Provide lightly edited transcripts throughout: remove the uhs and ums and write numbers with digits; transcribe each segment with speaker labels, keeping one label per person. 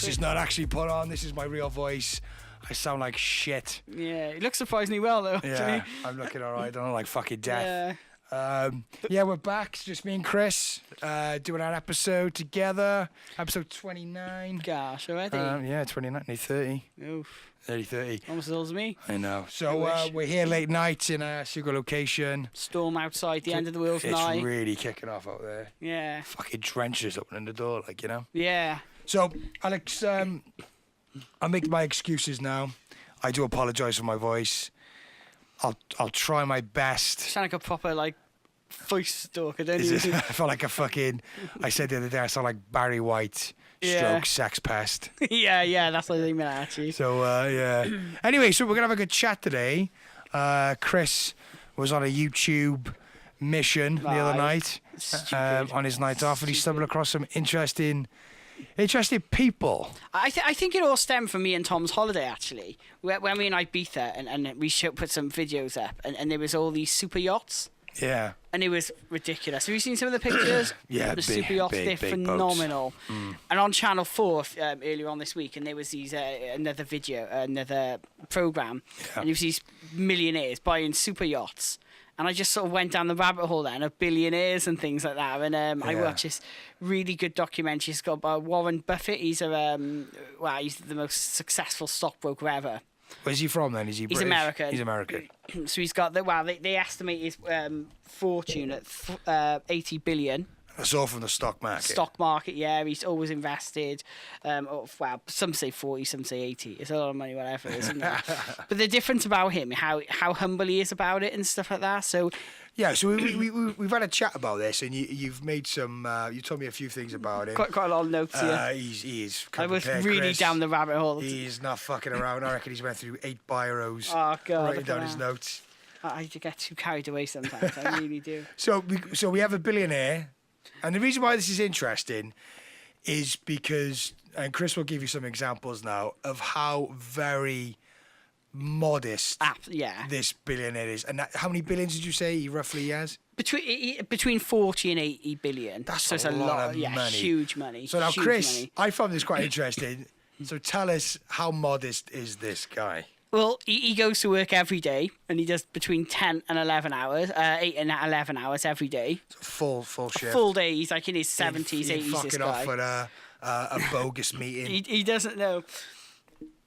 Speaker 1: is not actually put on. This is my real voice. I sound like shit.
Speaker 2: Yeah, you look surprisingly well though.
Speaker 1: Yeah,
Speaker 2: Actually.
Speaker 1: I'm looking all right. I don't know, like fucking death.
Speaker 2: Yeah.
Speaker 1: Yeah, we're back. It's just me and Chris doing an episode together. Episode 29.
Speaker 2: Gosh, already.
Speaker 1: Yeah, 29, nearly 30.
Speaker 2: Oof.
Speaker 1: Nearly 30.
Speaker 2: Almost as old as me.
Speaker 1: I know. So we're here late night in a secret location.
Speaker 2: Storm outside, the end of the world's
Speaker 1: It's
Speaker 2: nigh.
Speaker 1: really kicking off out there.
Speaker 2: Yeah.
Speaker 1: Fucking trenches opening the door, like, you know?
Speaker 2: Yeah.
Speaker 1: So, Alex, I'll make my excuses now. I do apologise for my voice. I'll try my best.
Speaker 2: You sound like a proper, like, voice stalker, don't
Speaker 1: Is
Speaker 2: you?
Speaker 1: it, I felt like a fucking... I said the other day I sound like Barry White,
Speaker 2: Yeah.
Speaker 1: stroke sex pest.
Speaker 2: yeah, that's what I meant, actually.
Speaker 1: So, yeah. Anyway, so we're going to have a good chat today. Chris was on a YouTube mission the other night,
Speaker 2: Stupid.
Speaker 1: on his night off, and he stumbled across some interesting people.
Speaker 2: I think it all stemmed from me and Tom's holiday, actually. When we were in Ibiza, and we put some videos up, and there was all these super yachts.
Speaker 1: Yeah.
Speaker 2: And it was ridiculous. Have you seen some of the pictures?
Speaker 1: Yeah,
Speaker 2: the
Speaker 1: big,
Speaker 2: super yachts,
Speaker 1: big,
Speaker 2: they're
Speaker 1: big
Speaker 2: phenomenal. And on Channel 4 earlier on this week, and there was these another program, and there was these millionaires buying super yachts. And I just sort of went down the rabbit hole then of billionaires and things like that. And I watched this really good documentary. It's got Warren Buffett. He's he's the most successful stockbroker ever.
Speaker 1: Where's he from then? Is he British?
Speaker 2: He's American.
Speaker 1: He's American.
Speaker 2: So he's got they estimate his fortune at 80 billion.
Speaker 1: That's all from the stock market.
Speaker 2: Stock market, yeah. He's always invested. Some say 40, some say 80. It's a lot of money, whatever it is, isn't it? But the difference about him, how humble he is about it and stuff like that. So
Speaker 1: yeah, so we've had a chat about this, and you've made some. You told me a few things about him.
Speaker 2: quite a lot of notes here.
Speaker 1: He is.
Speaker 2: I was really
Speaker 1: Chris.
Speaker 2: down the rabbit hole.
Speaker 1: He's not fucking around. I reckon he's went through 8 biros,
Speaker 2: Oh God!
Speaker 1: writing
Speaker 2: look
Speaker 1: down
Speaker 2: at
Speaker 1: his
Speaker 2: that.
Speaker 1: notes.
Speaker 2: I get too carried away sometimes. I really do.
Speaker 1: So we have a billionaire, and the reason why this is interesting is because, and Chris will give you some examples now of how very modest this billionaire is. And how many billions did you say he roughly has?
Speaker 2: Between 40 and 80 billion.
Speaker 1: That's
Speaker 2: a
Speaker 1: lot of money.
Speaker 2: Huge money.
Speaker 1: So now,
Speaker 2: huge
Speaker 1: Chris,
Speaker 2: money.
Speaker 1: I found this quite interesting. So tell us, how modest is this guy?
Speaker 2: Well, he goes to work every day, and he does between 10 and 11 hours, 8 and 11 hours every day.
Speaker 1: So full shift.
Speaker 2: Full day. He's like in his 70s, 80s.
Speaker 1: Fucking
Speaker 2: this guy.
Speaker 1: off at a bogus meeting.
Speaker 2: He doesn't know.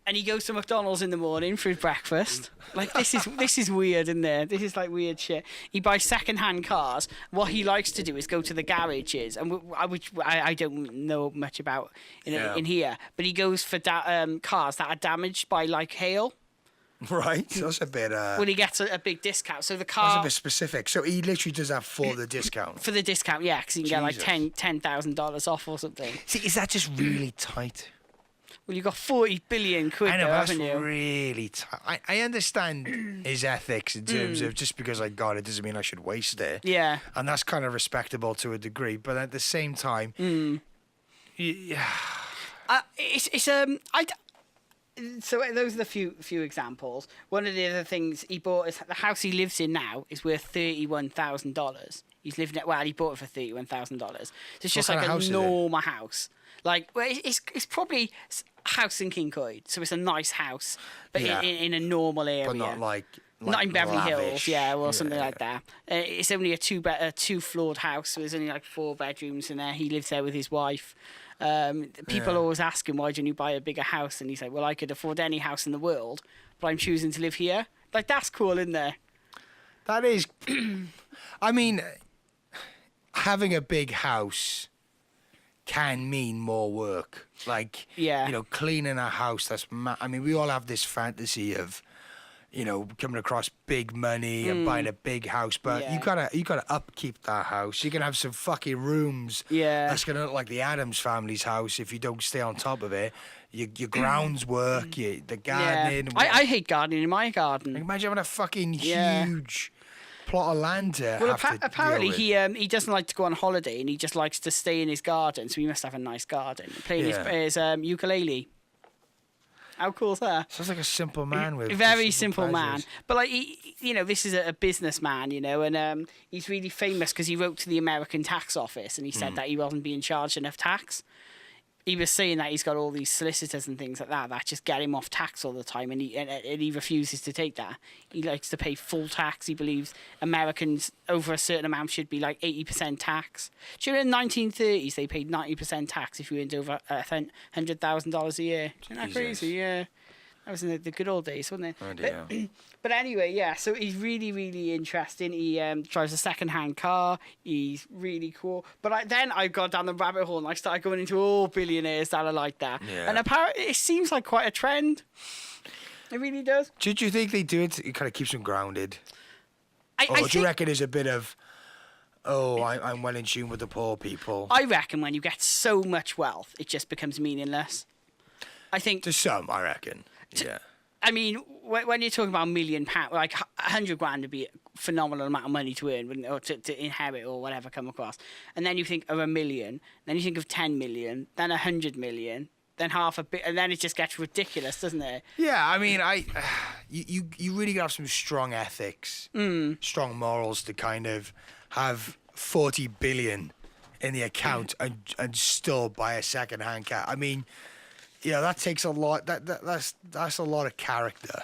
Speaker 2: And he goes to McDonald's in the morning for his breakfast. Like, this is weird, isn't there? This is like weird shit. He buys second-hand cars. What he likes to do is go to the garages, and which I don't know much about in here. But he goes for cars that are damaged by like hail.
Speaker 1: Right, that's a bit.
Speaker 2: Well, he gets a big discount. So the car.
Speaker 1: That's a bit specific. So he literally does that for the discount.
Speaker 2: For the discount, yeah, because he can
Speaker 1: Jesus.
Speaker 2: get like $10,000 off or something.
Speaker 1: See, is that just really tight?
Speaker 2: Well, you got 40 billion quid,
Speaker 1: I know,
Speaker 2: though,
Speaker 1: that's
Speaker 2: haven't you?
Speaker 1: really tight. I understand his ethics in terms of just because I got it doesn't mean I should waste it.
Speaker 2: Yeah.
Speaker 1: And that's kind of respectable to a degree, but at the same time, yeah.
Speaker 2: So those are the few examples. One of the other things he bought is the house he lives in now is worth $31,000. He's living it. Well, he bought it for $31,000. So it's just like a normal house. Like, well, it's probably a house in King Coyd, so it's a nice house, but in a normal area.
Speaker 1: But not like
Speaker 2: not in Beverly
Speaker 1: lavish.
Speaker 2: Hills, or something like that. It's only a two-floored house, so there's only like 4 bedrooms in there. He lives there with his wife. People always ask him, why don't you buy a bigger house? And he's like, well, I could afford any house in the world, but I'm choosing to live here. Like, that's cool, isn't there?
Speaker 1: That is. I mean, having a big house can mean more work. Like, cleaning a house. I mean, we all have this fantasy of, coming across big money and buying a big house, but you gotta upkeep that house. You're gonna have some fucking rooms.
Speaker 2: Yeah.
Speaker 1: That's gonna look like the Addams family's house if you don't stay on top of it. Your grounds work, the gardening.
Speaker 2: Yeah. I hate gardening in my garden.
Speaker 1: Imagine having a fucking huge plot of land to
Speaker 2: apparently he doesn't like to go on holiday, and he just likes to stay in his garden, so he must have a nice garden. Playing his ukulele. How cool is that?
Speaker 1: Sounds like a simple man with
Speaker 2: very simple man.
Speaker 1: pleasures.
Speaker 2: But like this is a businessman, and he's really famous because he wrote to the American tax office and he said that he wasn't being charged enough tax. he was saying that he's got all these solicitors and things like that just get him off tax all the time, and he refuses to take that. He likes to pay full tax. He believes Americans over a certain amount should be like 80% tax. During the 1930s, they paid 90% tax if you earned over $100,000 a year. Isn't that crazy? Yeah. That was in the good old days, wasn't it?
Speaker 1: Oh, dear.
Speaker 2: But anyway, yeah, so he's really, really interesting. He drives a second-hand car. He's really cool. But then I got down the rabbit hole and I started going into all billionaires that are like that.
Speaker 1: Yeah.
Speaker 2: And apparently it seems like quite a trend. It really does.
Speaker 1: Do you think they do it? It kind of keeps them grounded.
Speaker 2: I
Speaker 1: do you reckon it's a bit of, I'm well in tune with the poor people?
Speaker 2: I reckon when you get so much wealth, it just becomes meaningless. I think...
Speaker 1: To some, I reckon. Yeah.
Speaker 2: I mean, when you're talking about £1 million, like 100 grand would be a phenomenal amount of money to earn, wouldn't it? Or to inherit or whatever come across. And then you think of 1 million, then you think of 10 million, then 100 million, then half a bit, and then it just gets ridiculous, doesn't it?
Speaker 1: Yeah, I mean, you really gotta have some strong ethics, strong morals to kind of have 40 billion in the account and still buy a second-hand car. I mean, yeah, that takes a lot. That's a lot of character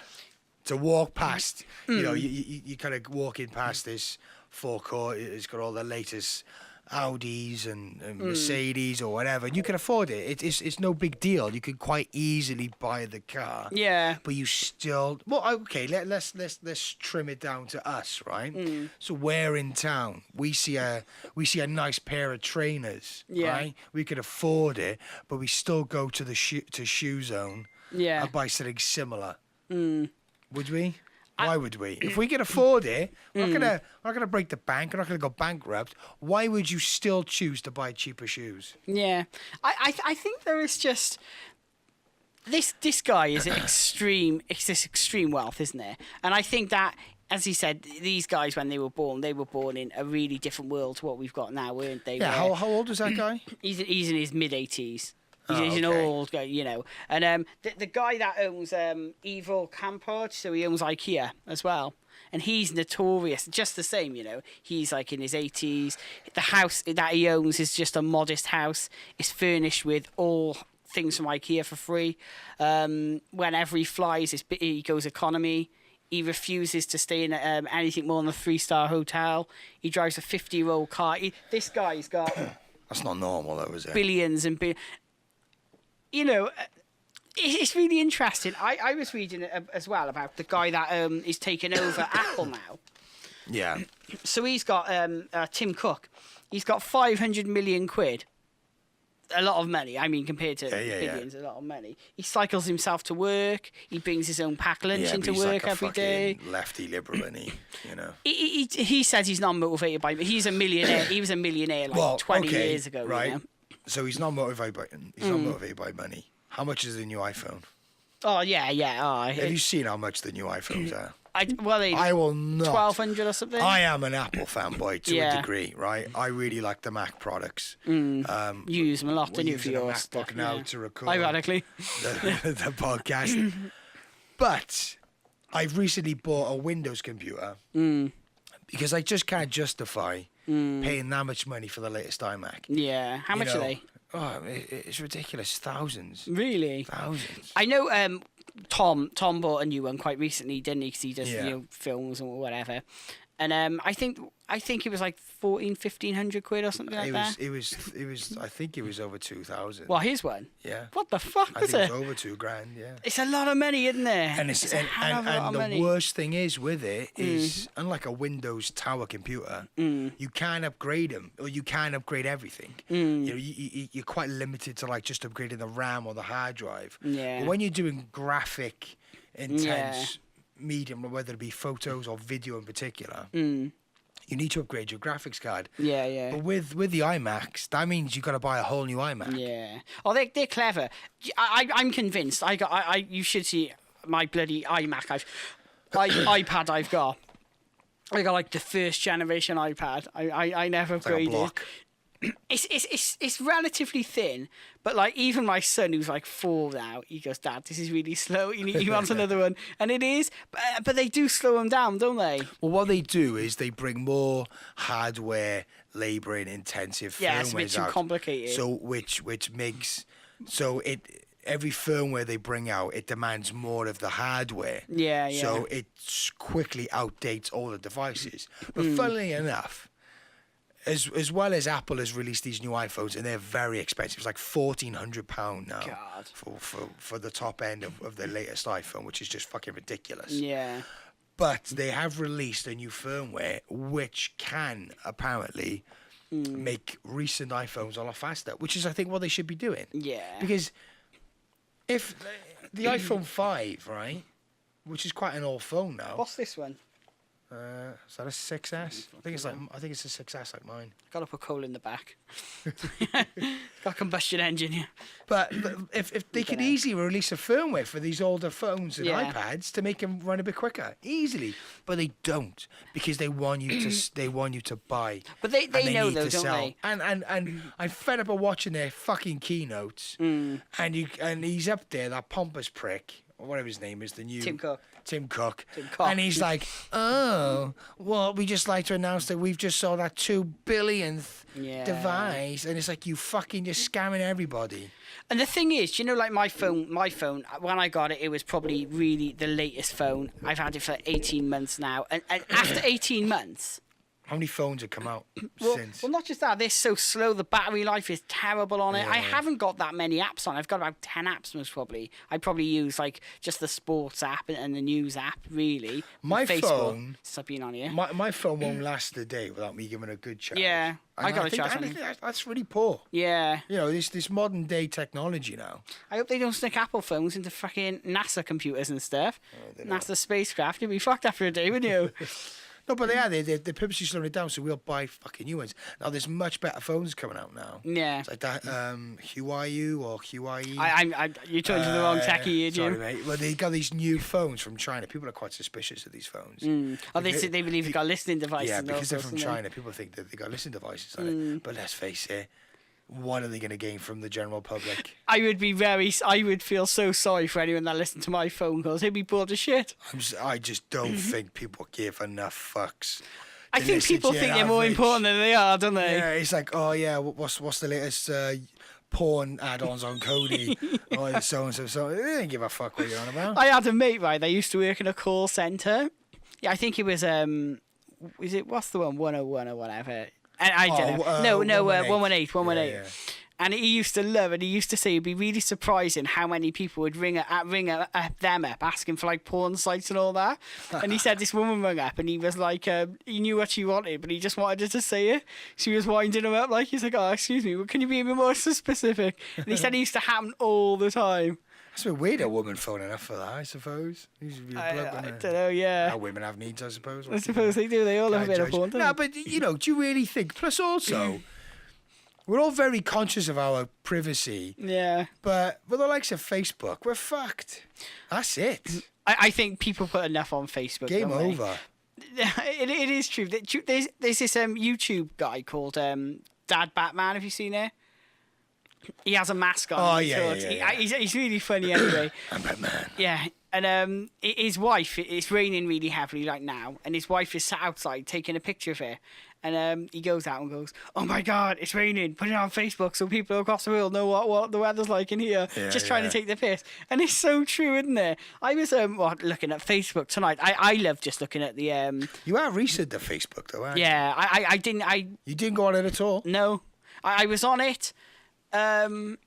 Speaker 1: to walk past. You know, you kind of walking past this forecourt. It's got all the latest Audis and Mercedes or whatever, and you can afford it. It's no big deal. You could quite easily buy the car.
Speaker 2: Yeah.
Speaker 1: But you still okay. Let's trim it down to us, right? So we're in town. We see a nice pair of trainers, right? We could afford it, but we still go to the Shoe Zone and buy something similar. Would we? Why would we? If we can afford it, we're not gonna break the bank. We're not gonna go bankrupt. Why would you still choose to buy cheaper shoes?
Speaker 2: Yeah, I think there is just this guy is extreme. It's this extreme wealth, isn't it? And I think that, as he said, these guys when they were born in a really different world to what we've got now, weren't they?
Speaker 1: Yeah. How old was that guy?
Speaker 2: He's in his mid-80s. He's an
Speaker 1: okay.
Speaker 2: old guy, you know. And the guy that owns Evil Camport, so he owns IKEA as well. And he's notorious, just the same, you know. He's like in his 80s. The house that he owns is just a modest house. It's furnished with all things from IKEA for free. Whenever he flies, he goes economy. He refuses to stay in anything more than a 3-star hotel. He drives a 50-year-old car. This guy's got...
Speaker 1: That's not normal, though, is it?
Speaker 2: Billions and billions. You know, it's really interesting. I was reading as well about the guy that is taking over Apple now.
Speaker 1: Yeah.
Speaker 2: So he's got Tim Cook. He's got 500 million quid. A lot of money. I mean, compared to billions, a lot of money. He cycles himself to work. He brings his own packed lunch into work like every day.
Speaker 1: Lefty liberal, isn't he? You know.
Speaker 2: He says he's not motivated by. He's a millionaire. He was a millionaire like 20 years ago.
Speaker 1: Right.
Speaker 2: You know?
Speaker 1: So he's not motivated by money. How much is the new iPhone?
Speaker 2: Oh yeah.
Speaker 1: Have you seen how much the new iPhones are?
Speaker 2: I
Speaker 1: will not.
Speaker 2: 1,200 or something.
Speaker 1: I am an Apple fanboy to a degree, right? I really like the Mac products.
Speaker 2: You use them a lot, don't you, for your
Speaker 1: MacBook
Speaker 2: stuff?
Speaker 1: now to record
Speaker 2: ironically
Speaker 1: the podcast. But I've recently bought a Windows computer because I just can't justify paying that much money for the latest iMac.
Speaker 2: Yeah, how much are they?
Speaker 1: Oh, it's ridiculous. Thousands.
Speaker 2: Really?
Speaker 1: Thousands.
Speaker 2: I know Tom bought a new one quite recently, didn't he? Because he does films or whatever. And I think it was like 1,500 quid or something like that.
Speaker 1: It was. I think it was over 2,000.
Speaker 2: Well, his one.
Speaker 1: Yeah.
Speaker 2: What the fuck
Speaker 1: I
Speaker 2: is
Speaker 1: think
Speaker 2: it?
Speaker 1: it was over $2,000. Yeah.
Speaker 2: It's a lot of money, isn't there?
Speaker 1: And
Speaker 2: it's a hell of a lot of money.
Speaker 1: The worst thing is with it is, unlike a Windows Tower computer, you can't upgrade them, or you can't upgrade everything. You know, you're quite limited to like just upgrading the RAM or the hard drive.
Speaker 2: Yeah.
Speaker 1: But when you're doing graphic, intense medium, whether it be photos or video in particular, you need to upgrade your graphics card.
Speaker 2: Yeah.
Speaker 1: But with the iMacs, that means you've got to buy a whole new iMac.
Speaker 2: Yeah. Oh, they're clever. I'm convinced. You should see my bloody iMac. iPad I've got. I got like the first generation iPad. I never upgraded.
Speaker 1: Like a block.
Speaker 2: It's relatively thin, but like even my son who's like 4 now, he goes, "Dad, this is really slow. He wants another one," and it is. But they do slow them down, don't they?
Speaker 1: Well, what they do is they bring more hardware, labour intensive firmwares
Speaker 2: it's a bit too
Speaker 1: out.
Speaker 2: complicated.
Speaker 1: So which makes So every firmware they bring out, it demands more of the hardware.
Speaker 2: Yeah.
Speaker 1: So it quickly outdates all the devices. But funnily enough, as well as Apple has released these new iPhones, and they're very expensive. It's like £1,400 now.
Speaker 2: God.
Speaker 1: For the top end of the latest iPhone, which is just fucking ridiculous.
Speaker 2: Yeah.
Speaker 1: But they have released a new firmware which can apparently make recent iPhones a lot faster, which is, I think, what they should be doing.
Speaker 2: Yeah.
Speaker 1: Because if the iPhone 5, right, which is quite an old phone now.
Speaker 2: What's this one?
Speaker 1: Is that a 6S? I think it's a 6S like mine.
Speaker 2: Got to put coal in the back. Got a combustion engine, yeah.
Speaker 1: But if they could easily release a firmware for these older phones and
Speaker 2: Yeah.
Speaker 1: iPads to make them run a bit quicker, easily, but they don't, because they want you to buy.
Speaker 2: But they know
Speaker 1: need
Speaker 2: though,
Speaker 1: to
Speaker 2: don't
Speaker 1: sell.
Speaker 2: they?
Speaker 1: And I'm fed up of watching their fucking keynotes. And he's up there, that pompous prick, or whatever his name is, the new Tim Cook. And he's like, oh, well, we just like to announce that we've just sold our 2 billionth device. And it's like, you fucking just scamming everybody.
Speaker 2: And the thing is, like my phone, when I got it, it was probably really the latest phone. I've had it for 18 months now. And after 18 months...
Speaker 1: How many phones have come out since?
Speaker 2: Well, not just that. They're so slow. The battery life is terrible on it.
Speaker 1: Yeah.
Speaker 2: I haven't got that many apps on. I've got about 10 apps most probably. I probably use like just the sports app and the news app, really.
Speaker 1: My
Speaker 2: Facebook,
Speaker 1: phone...
Speaker 2: since I've been on here.
Speaker 1: My phone won't last a day without me giving it a good charge.
Speaker 2: Yeah, I got a charge on
Speaker 1: I
Speaker 2: it.
Speaker 1: think that's really poor.
Speaker 2: Yeah.
Speaker 1: This modern day technology now.
Speaker 2: I hope they don't stick Apple phones into fucking NASA computers and stuff. NASA spacecraft. You'd be fucked after a day, wouldn't you?
Speaker 1: No, but they're purposely slowing it down, so we'll buy fucking new ones. Now, there's much better phones coming out now.
Speaker 2: Yeah.
Speaker 1: It's like that Huayu or Huai.
Speaker 2: You're talking to the wrong techie here, Jim.
Speaker 1: Sorry, mate. Well, they got these new phones from China. People are quite suspicious of these phones.
Speaker 2: Oh, they believe they've got listening devices.
Speaker 1: Yeah,
Speaker 2: and
Speaker 1: because they're
Speaker 2: all
Speaker 1: from
Speaker 2: sorts,
Speaker 1: China. People think that they got listening devices on it. But let's face it, what are they going to gain from the general public?
Speaker 2: I would feel so sorry for anyone that listened to my phone calls. They'd be bored of shit.
Speaker 1: I just don't think people give enough fucks.
Speaker 2: I think people think they're more important than they are, don't they?
Speaker 1: Yeah, it's like, oh yeah, what's the latest porn add-ons on Cody? Oh, so and so. They didn't give a fuck what you're on about.
Speaker 2: I had a mate, right, that used to work in a call centre. Yeah, I think it was, what's the one, 101 or whatever? I don't know. 118.
Speaker 1: Yeah.
Speaker 2: And he used to say it'd be really surprising how many people would ring them up asking for like porn sites and all that. And he said this woman rang up and he was like, he knew what she wanted, but he just wanted her to say it. She was winding him up like, he's like, oh, excuse me, can you be a bit more specific? And he said it used to happen all the time.
Speaker 1: It's a bit weird, a woman phoning up for that, I suppose.
Speaker 2: I don't know, yeah.
Speaker 1: How women have needs, I suppose.
Speaker 2: I suppose they do. They all have a bit of porn, don't
Speaker 1: No,
Speaker 2: they?
Speaker 1: but, do you really think... Plus, also, we're all very conscious of our privacy.
Speaker 2: Yeah.
Speaker 1: But with the likes of Facebook, we're fucked. That's it.
Speaker 2: I think people put enough on Facebook.
Speaker 1: Game
Speaker 2: don't they?
Speaker 1: over.
Speaker 2: It is true. There's this YouTube guy called Dad Batman. Have you seen it? He has a mask on.
Speaker 1: Oh, yeah.
Speaker 2: He's really funny anyway.
Speaker 1: I'm Batman.
Speaker 2: Yeah. And his wife, it's raining really heavily like now, and his wife is sat outside taking a picture of it. And he goes out and goes, oh my God, it's raining. Put it on Facebook so people across the world know what the weather's like in here. Just trying to take the piss. And it's so true, isn't it? I was looking at Facebook tonight. I love just looking at the...
Speaker 1: You are recent to Facebook, though, aren't you?
Speaker 2: Yeah, I didn't...
Speaker 1: You didn't go on it at all?
Speaker 2: No. I was on it. It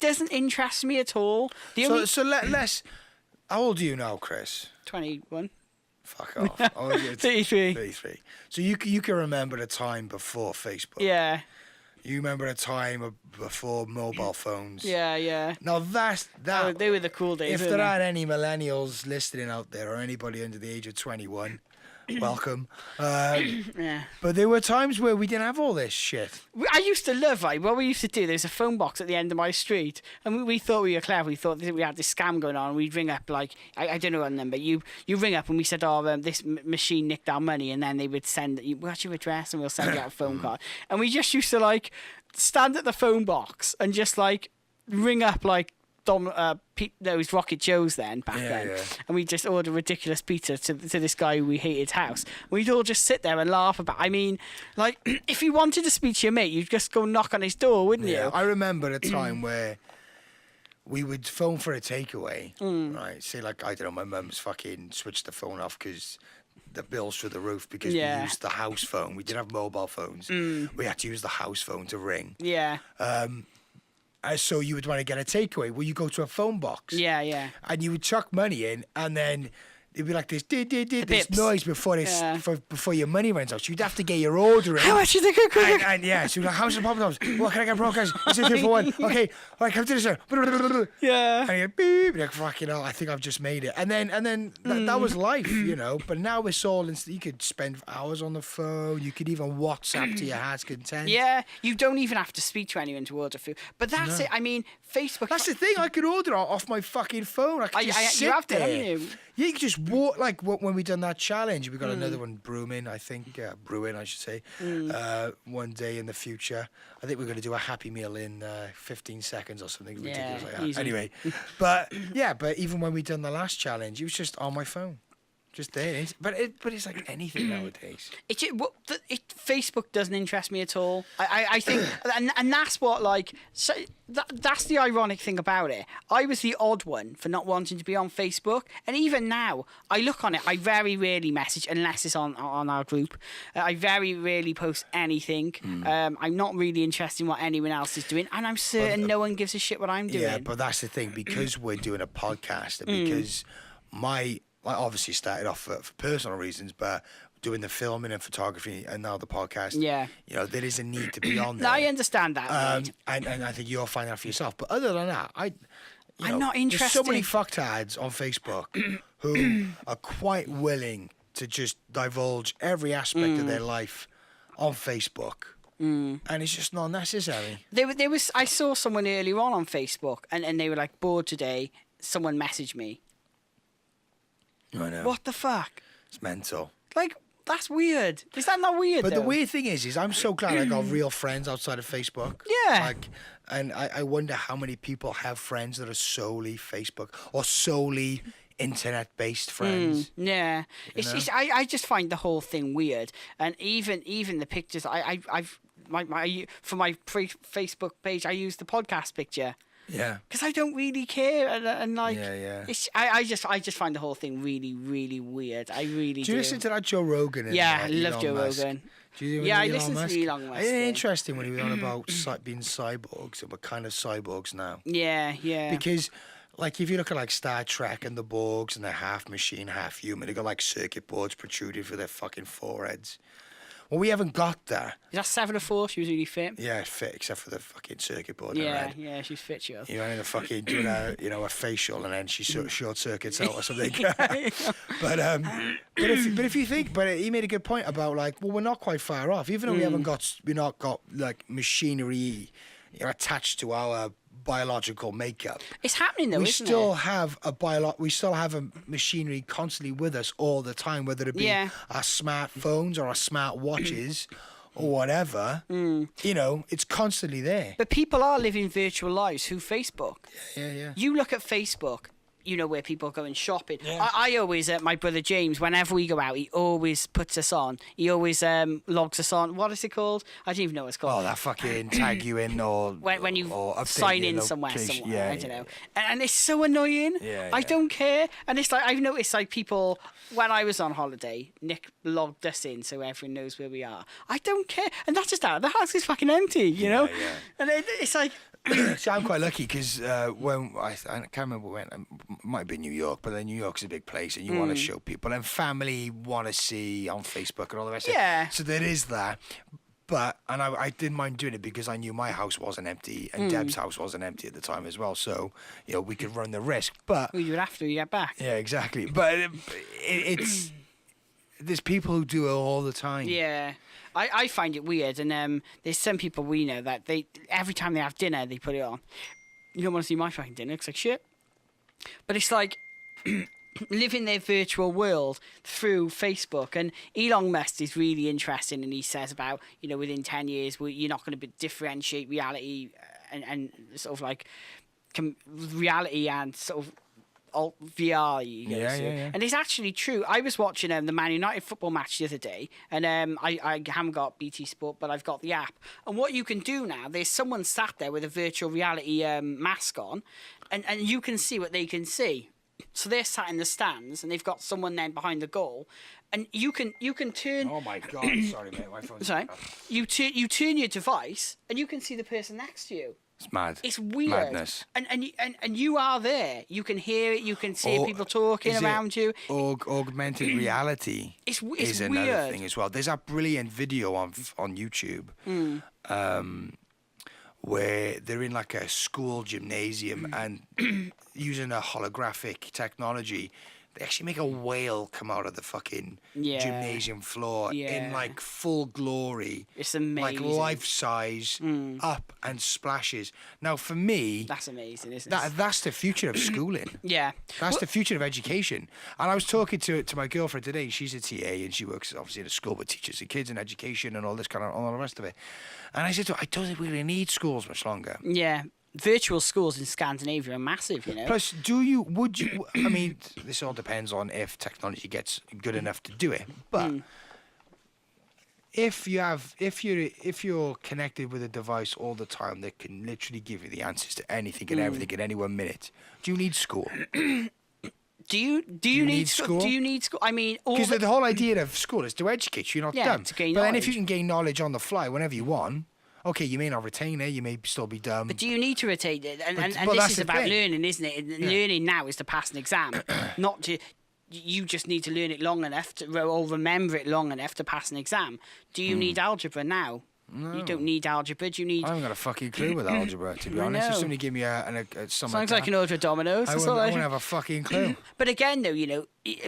Speaker 2: doesn't interest me at all.
Speaker 1: Let's... How old are you now, Chris?
Speaker 2: 21.
Speaker 1: Fuck off.
Speaker 2: 33.
Speaker 1: 33. So you can remember the time before Facebook.
Speaker 2: Yeah.
Speaker 1: You remember a time before mobile phones.
Speaker 2: Yeah.
Speaker 1: Now that
Speaker 2: they were the cool days.
Speaker 1: If there are any millennials listening out there or anybody under the age of 21, welcome.
Speaker 2: Yeah.
Speaker 1: But there were times where we didn't have all this shit.
Speaker 2: I used to love, right, what we used to do, there's a phone box at the end of my street, and we thought we were clever. We thought that we had this scam going on, and we'd ring up, like, I don't know what number. You ring up, and we said, this machine nicked our money, and then they would send, what's your address, and we'll send you out a phone card. And we just used to, like, stand at the phone box and just, like, ring up, like, those Rocket Joes then back then, and we just order ridiculous pizza to this guy who we hated house. We'd all just sit there and laugh about. I mean, like if you wanted to speak to your mate, you'd just go knock on his door, wouldn't you?
Speaker 1: I remember a time where we would phone for a takeaway, right? Say like, I don't know, my mum's fucking switched the phone off because the bill's through the roof because we used the house phone. We didn't have mobile phones. We had to use the house phone to ring.
Speaker 2: Yeah.
Speaker 1: So you would want to get a takeaway. Well, you go to a phone box.
Speaker 2: Yeah.
Speaker 1: And you would chuck money in, and then it'd be like this
Speaker 2: bips.
Speaker 1: noise before before your money runs out. So you'd have to get your order in.
Speaker 2: How much is it?
Speaker 1: And yeah, so like, how's the pop tops? What can I get broadcast? It's a 2 for 1. Okay, all right, come to this one.
Speaker 2: Yeah.
Speaker 1: And you beep, like, fucking hell, I think I've just made it. And then that was life, you know. But now it's all, you could spend hours on the phone. You could even WhatsApp to your heart's content.
Speaker 2: Yeah, you don't even have to speak to anyone to order food. But that's it. I mean, Facebook.
Speaker 1: That's the thing. I could order off my fucking phone. I could just sit
Speaker 2: you have
Speaker 1: there.
Speaker 2: To, haven't you?
Speaker 1: Yeah, you could just walk, like when we done that challenge. We got another one brewing, I think. Brewing, I should say. One day in the future. I think we're going to do a Happy Meal in 15 seconds or something ridiculous like that.
Speaker 2: Easy.
Speaker 1: Anyway, but even when we done the last challenge, it was just on my phone. Just there. But it's like anything nowadays.
Speaker 2: Facebook doesn't interest me at all. I think, and that's what, like, so that's the ironic thing about it. I was the odd one for not wanting to be on Facebook, and even now, I look on it. I very rarely message unless it's on our group. I very rarely post anything. I'm not really interested in what anyone else is doing, and I'm certain no one gives a shit what I'm doing.
Speaker 1: Yeah, but that's the thing, because we're doing a podcast, and because I obviously started off for personal reasons, but doing the filming and photography and now the podcast, you know, there is a need to be on there.
Speaker 2: No, I understand that.
Speaker 1: And I think you'll find out for yourself. But other than that,
Speaker 2: I'm not interested.
Speaker 1: There's so many fucktards on Facebook who are quite willing to just divulge every aspect of their life on Facebook. And it's just not necessary.
Speaker 2: I saw someone earlier on Facebook, and they were like, bored today. Someone messaged me.
Speaker 1: I know.
Speaker 2: What the fuck?
Speaker 1: It's mental.
Speaker 2: Like, that's weird. Is that not weird,
Speaker 1: But
Speaker 2: though?
Speaker 1: the weird thing is I'm so glad I got real friends outside of Facebook.
Speaker 2: Yeah.
Speaker 1: Like, and I wonder how many people have friends that are solely Facebook or solely internet-based friends.
Speaker 2: Yeah. I just find the whole thing weird. And even the pictures, for my Facebook page, I use the podcast picture.
Speaker 1: Yeah.
Speaker 2: Because I don't really care, and like, I just find the whole thing really, really weird. I really do.
Speaker 1: Do you listen to that Joe Rogan?
Speaker 2: I love Joe Rogan. I listen to Elon Musk.
Speaker 1: Isn't it interesting when he was on about being cyborgs, and we're kind of cyborgs now?
Speaker 2: Yeah.
Speaker 1: Because, like, if you look at like Star Trek and the Borgs, and they're half machine, half human, they got like circuit boards protruding through their fucking foreheads. Well, we haven't got that.
Speaker 2: Is that Seven of Four? She was really fit.
Speaker 1: Yeah, fit, except for the fucking circuit board.
Speaker 2: Yeah, she's fit, she was.
Speaker 1: You know, in the fucking doing a facial, and then she short circuits out or something. But if you think, he made a good point about, like, well, we're not quite far off, even though we're not got like machinery, you know, attached to our biological makeup.
Speaker 2: It's happening though,
Speaker 1: we
Speaker 2: isn't
Speaker 1: still
Speaker 2: it?
Speaker 1: have we still have a machinery constantly with us all the time, whether it be our smartphones or our smart watches or whatever. You know, it's constantly there.
Speaker 2: But people are living virtual lives through Facebook.
Speaker 1: Yeah.
Speaker 2: You look at Facebook, you know, where people go and shopping.
Speaker 1: Yeah.
Speaker 2: I always, my brother James, whenever we go out, he always puts us on. He always logs us on. What is it called? I don't even know what it's called.
Speaker 1: Oh, that fucking tag you in or
Speaker 2: when you
Speaker 1: or
Speaker 2: sign in somewhere. I don't know. And it's so annoying. I don't care. And it's like, I've noticed, like, people, when I was on holiday, Nick logged us in so everyone knows where we are. I don't care. And that's just that. The house is fucking empty, you know?
Speaker 1: Yeah.
Speaker 2: And it's like...
Speaker 1: See, I'm quite lucky because when I can't remember when, it might have been New York, but then New York's a big place and you want to show people, and family want to see on Facebook and all the rest of it. So there is that. But, and I didn't mind doing it because I knew my house wasn't empty and Deb's house wasn't empty at the time as well. So, you know, we could run the risk. But
Speaker 2: well, you would have to get back.
Speaker 1: Yeah, exactly. But it's there's people who do it all the time.
Speaker 2: Yeah. I find it weird, and there's some people we know that they every time they have dinner they put it on. You don't want to see my fucking dinner, it's like shit. But it's like living their virtual world through Facebook, and Elon Musk is really interesting, and he says about, you know, within 10 years you're not going to differentiate reality and sort of like reality and sort of VR.
Speaker 1: Yeah.
Speaker 2: And it's actually true. I was watching the Man United football match the other day, and I haven't got BT Sport, but I've got the app. And what you can do now, there's someone sat there with a virtual reality mask on, and you can see what they can see. So they're sat in the stands, and they've got someone then behind the goal, and you can turn.
Speaker 1: Oh my God! Sorry, mate. My phone's
Speaker 2: Sorry, you turn your device, and you can see the person next to you.
Speaker 1: It's mad.
Speaker 2: It's weird.
Speaker 1: Madness.
Speaker 2: And you are there. You can hear it. You can see people talking around you.
Speaker 1: Augmented reality
Speaker 2: is
Speaker 1: another
Speaker 2: weird.
Speaker 1: thing as well. There's a brilliant video on YouTube where they're in like a school gymnasium and using a holographic technology. They actually make a whale come out of the fucking gymnasium floor in like full glory.
Speaker 2: It's amazing.
Speaker 1: Like life size, up and splashes. Now for me,
Speaker 2: that's amazing, isn't it?
Speaker 1: That's the future of schooling.
Speaker 2: Yeah.
Speaker 1: That's the future of education. And I was talking to my girlfriend today. She's a TA and she works obviously in a school with teachers and kids and education and all this kind of all the rest of it. And I said to her, I don't think we really need schools much longer.
Speaker 2: Yeah. Virtual schools in Scandinavia are massive, you know.
Speaker 1: Plus, would you? I mean, this all depends on if technology gets good enough to do it. But if you're connected with a device all the time that can literally give you the answers to anything and everything in any 1 minute, do you need school?
Speaker 2: Do you need school? Do you need school? I mean,
Speaker 1: because the whole idea of school is to educate you, not dumb.
Speaker 2: To gain
Speaker 1: but
Speaker 2: knowledge.
Speaker 1: then if you can gain knowledge on the fly whenever you want. Okay, you may not retain it, you may still be dumb.
Speaker 2: But do you need to retain it? And this is about learning, isn't it? Learning now is to pass an exam, not to... You just need to learn it long enough or remember it long enough to pass an exam. Do you need algebra now? No. You don't need algebra. Do you need...
Speaker 1: I haven't got a fucking clue with algebra, to be honest. If somebody give me
Speaker 2: Sounds like an order of dominoes.
Speaker 1: I wouldn't have a fucking clue.
Speaker 2: But again, though, you know,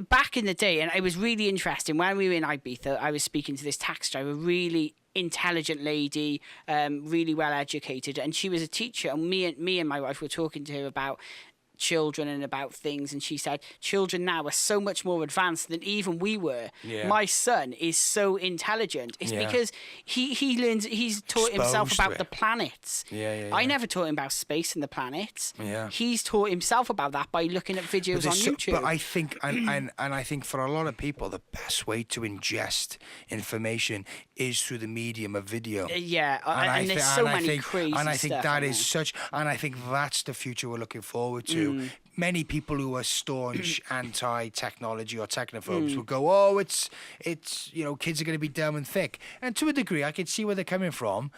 Speaker 2: back in the day, and it was really interesting, when we were in Ibiza, I was speaking to this taxi driver, really intelligent lady, really well educated, and she was a teacher, and me and my wife were talking to her about children and about things, and she said children now are so much more advanced than even we were. My son is so intelligent. It's because he's taught himself about the planets. I never taught him about space and the planets. He's taught himself about that by looking at videos on YouTube.
Speaker 1: But I think and I think for a lot of people the best way to ingest information is through the medium of video.
Speaker 2: And there's so many crazy
Speaker 1: and I think
Speaker 2: stuff
Speaker 1: that is such, and I think that's the future we're looking forward to. Many people who are staunch anti-technology or technophobes will go, "Oh, it's you know, kids are going to be dumb and thick." And to a degree, I can see where they're coming from.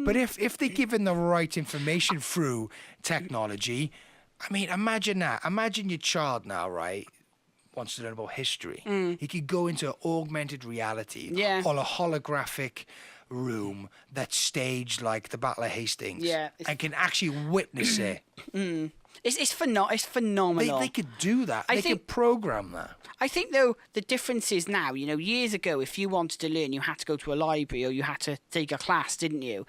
Speaker 1: But if they're given the right information through technology, I mean, imagine that. Imagine your child now, right? Wants to learn about history. He could go into augmented reality or a holographic room that's staged like the Battle of Hastings and can actually witness it.
Speaker 2: It's phenomenal.
Speaker 1: They could do that. They could program that.
Speaker 2: I think, though, the difference is now, you know, years ago, if you wanted to learn, you had to go to a library or you had to take a class, didn't you?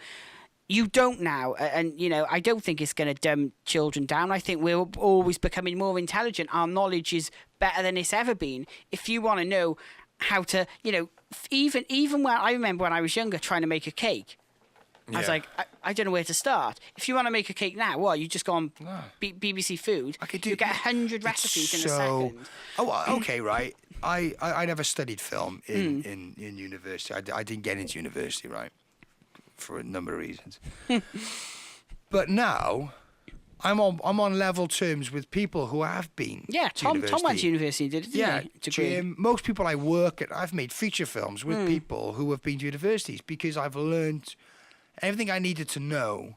Speaker 2: You don't now, and, you know, I don't think it's going to dumb children down. I think we're always becoming more intelligent. Our knowledge is better than it's ever been. If you want to know how to, you know, even when I remember when I was younger trying to make a cake, I was like, I don't know where to start. If you want to make a cake now, you just go on BBC Food. You get 100 recipes in a second.
Speaker 1: Oh, okay, right. I never studied film in university. I didn't get into university, right, for a number of reasons. But now I'm on level terms with people who have been to
Speaker 2: Tom
Speaker 1: university.
Speaker 2: went to university, didn't he?
Speaker 1: Jim, most people I work at, I've made feature films with people who have been to universities because I've learned everything I needed to know,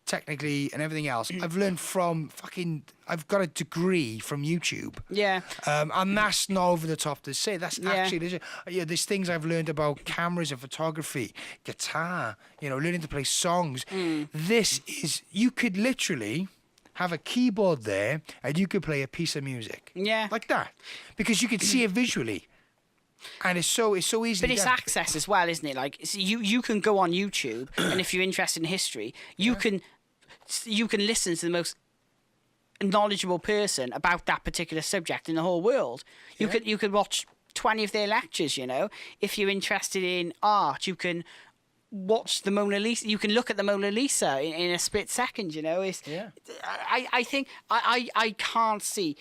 Speaker 1: technically, and everything else. I've learned from I've got a degree from YouTube. And that's not over the top to say. That's actually, there's things I've learned about cameras and photography, guitar, you know, learning to play songs. This is, you could literally have a keyboard there and you could play a piece of music. Like that. Because you can see it visually. And it's so easy.
Speaker 2: But it's access as well, isn't it? Like, you can go on YouTube, and if you're interested in history, you can listen to the most knowledgeable person about that particular subject in the whole world. You could watch 20 of their lectures. You know, if you're interested in art, you can watch the Mona Lisa. You can look at the Mona Lisa in a split second. I think I can't see.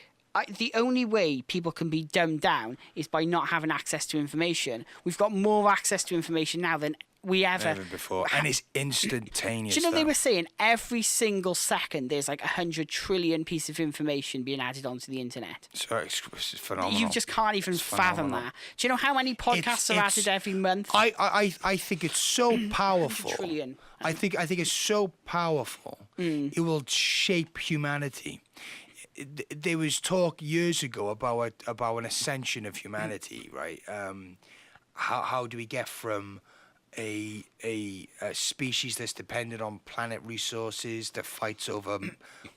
Speaker 2: The only way people can be dumbed down is by not having access to information. We've got more access to information now than we ever
Speaker 1: before, and it's instantaneous.
Speaker 2: Do you know they were saying every single second there's like 100 trillion pieces of information being added onto the internet?
Speaker 1: So it's phenomenal.
Speaker 2: You just can't even fathom that. Do you know how many podcasts are added every month?
Speaker 1: I think it's so powerful.
Speaker 2: Trillion.
Speaker 1: I think it's so powerful. It will shape humanity. There was talk years ago about an ascension of humanity, right? How do we get from a species that's dependent on planet resources, that fights over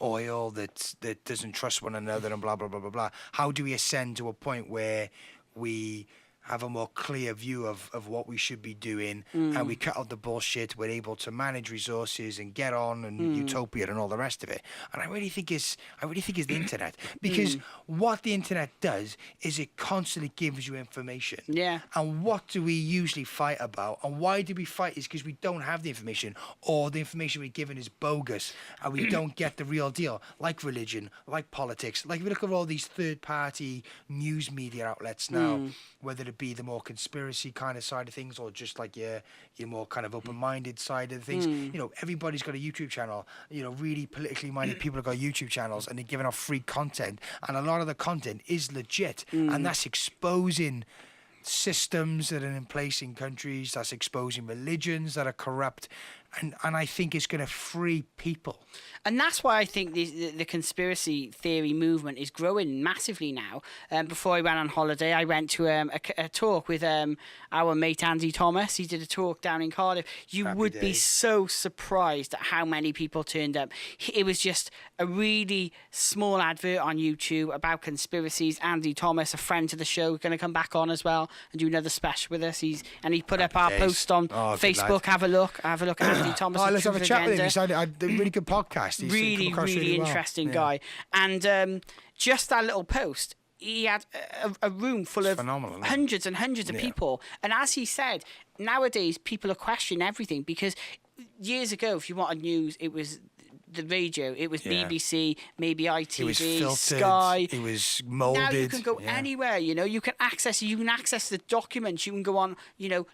Speaker 1: oil, that doesn't trust one another, and blah blah blah blah blah? How do we ascend to a point where we have a more clear view of what we should be doing, and we cut out the bullshit, we're able to manage resources and get on, and utopia and all the rest of it? And I really think it's the internet, because what the internet does is it constantly gives you information.
Speaker 2: Yeah.
Speaker 1: And what do we usually fight about, and why do we fight? Is because we don't have the information, or the information we're given is bogus, and we don't get the real deal, like religion, like politics. Like, if we look at all these third-party news media outlets now, whether it be the more conspiracy kind of side of things, or just like your more kind of open-minded side of things. Everybody's got a YouTube channel. Really politically minded people have got YouTube channels, and they're giving off free content, and a lot of the content is legit, and that's exposing systems that are in place in countries, that's exposing religions that are corrupt, and I think it's going to free people.
Speaker 2: And that's why I think the conspiracy theory movement is growing massively now. Before I went on holiday, I went to a talk with our mate Andy Thomas. He did a talk down in Cardiff. You would be so surprised at how many people turned up. It was just a really small advert on YouTube about conspiracies. Andy Thomas, a friend to the show, going to come back on as well and do another special with us. He put up our post on Facebook. Have a look at Andy Thomas.
Speaker 1: Let's have a chat with him. He's had a really good podcast. He's
Speaker 2: really interesting guy. And just that little post, he had a room full of hundreds and hundreds of people. And as he said, nowadays people are questioning everything, because years ago, if you wanted news, it was the radio, it was BBC, maybe ITV,
Speaker 1: it was filtered,
Speaker 2: Sky.
Speaker 1: It was molded.
Speaker 2: Now you can go anywhere. You can access the documents. You can go on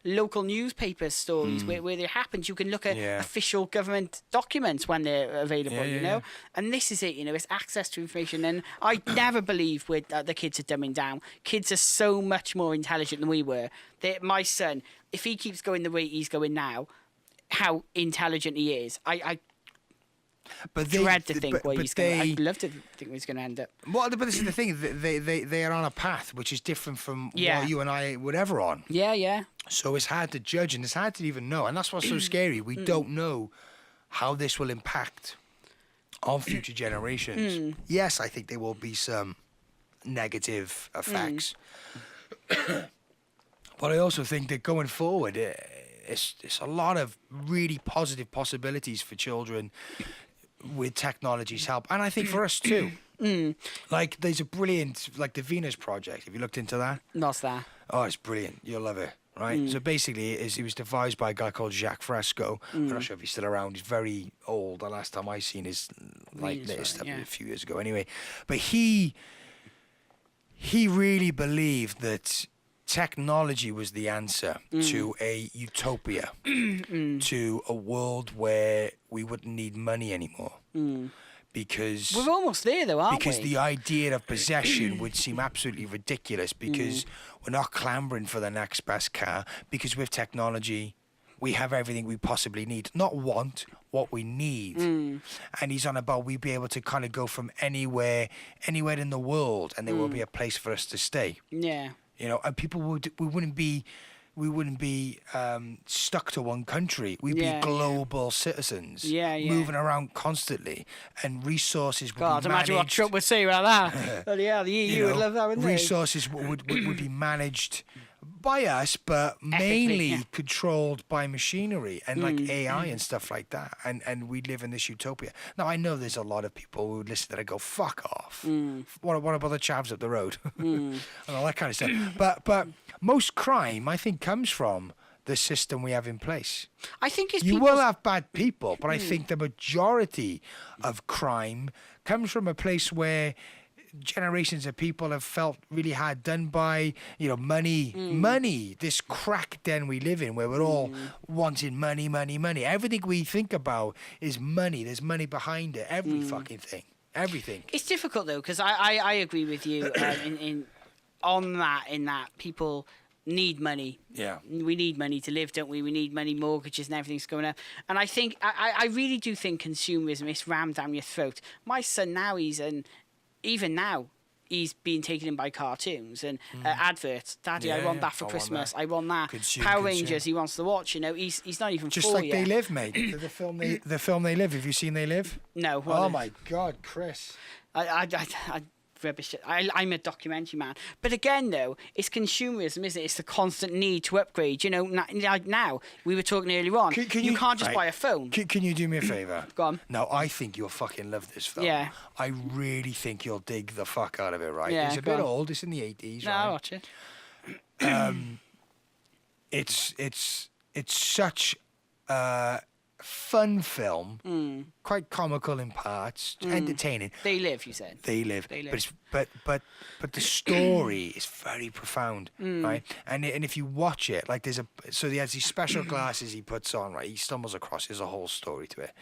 Speaker 2: local newspaper stories where they happened. You can look at official government documents when they're available. And this is it. It's access to information. And I never believe the kids are dumbing down. Kids are so much more intelligent than we were. My son, if he keeps going the way he's going now, how intelligent he is, I dread to think where he's going. I'd love to think where he's going to end up.
Speaker 1: Well, but this is the thing. They are on a path which is different from what you and I were ever on.
Speaker 2: Yeah.
Speaker 1: So it's hard to judge, and it's hard to even know. And that's what's so scary. We don't know how this will impact on future generations. Yes, I think there will be some negative effects. But I also think that going forward, it's a lot of really positive possibilities for children with technology's help, and I think for us too. Like, there's a brilliant, like, the Venus Project. Have you looked into that?
Speaker 2: What's that?
Speaker 1: Oh, it's brilliant. You'll love it. Right. So basically, it was devised by a guy called Jacques Fresco. I'm not sure if he's still around. He's very old. The last time I seen his latest stuff a few years ago. Anyway, but he really believed that technology was the answer to a utopia, to a world where we wouldn't need money anymore. Because
Speaker 2: we're almost there, though, aren't we?
Speaker 1: Because the idea of possession would seem absolutely ridiculous, because we're not clambering for the next best car, because with technology, we have everything we possibly need. Not want, what we need. And he's on about we'd be able to kind of go from anywhere in the world, and there will be a place for us to stay.
Speaker 2: Yeah.
Speaker 1: And people we wouldn't be stuck to one country. We'd be global citizens, moving around constantly, and resources would be managed.
Speaker 2: Imagine what Trump would say about that. The EU would love that, wouldn't they?
Speaker 1: Resources would be managed by us, but mainly controlled by machinery and like AI and stuff like that. And we live in this utopia. Now, I know there's a lot of people who would listen to that and go, fuck off. What about the chavs up the road? And all that kind of stuff. But most crime, I think, comes from the system we have in place.
Speaker 2: I think it's
Speaker 1: you will have bad people, but I think the majority of crime comes from a place where generations of people have felt really hard done by, money, this crack den we live in where we're all wanting money. Everything we think about is money. There's money behind it. Every fucking thing. Everything.
Speaker 2: It's difficult though, because I agree with you in that people need money.
Speaker 1: Yeah.
Speaker 2: We need money to live, don't we? We need money, mortgages and everything's going up. And I think, I really do think consumerism is rammed down your throat. My son now, even now, he's being taken in by cartoons and adverts. Daddy, I want that for Christmas. I want that. Power Rangers, he wants to watch. He's not even
Speaker 1: just
Speaker 2: 4
Speaker 1: like
Speaker 2: yet.
Speaker 1: They Live, mate. The film They Live. Have you seen They Live?
Speaker 2: No.
Speaker 1: Oh my God, Chris.
Speaker 2: I rubbish. I'm a documentary man. But again, though, it's consumerism, isn't it? It's the constant need to upgrade. Like now, we were talking earlier on, you can't just buy a phone.
Speaker 1: Can you do me a favour?
Speaker 2: Go on.
Speaker 1: No, I think you'll fucking love this film.
Speaker 2: Yeah.
Speaker 1: I really think you'll dig the fuck out of it, right?
Speaker 2: Yeah,
Speaker 1: it's a bit old. It's in the 80s,
Speaker 2: No,
Speaker 1: right?
Speaker 2: I'll watch it.
Speaker 1: It's such a fun film, quite comical in parts, entertaining.
Speaker 2: They Live, you said.
Speaker 1: They Live. But the story is very profound, right? And if you watch it, like he has these special glasses he puts on, right? He stumbles across. There's a whole story to it.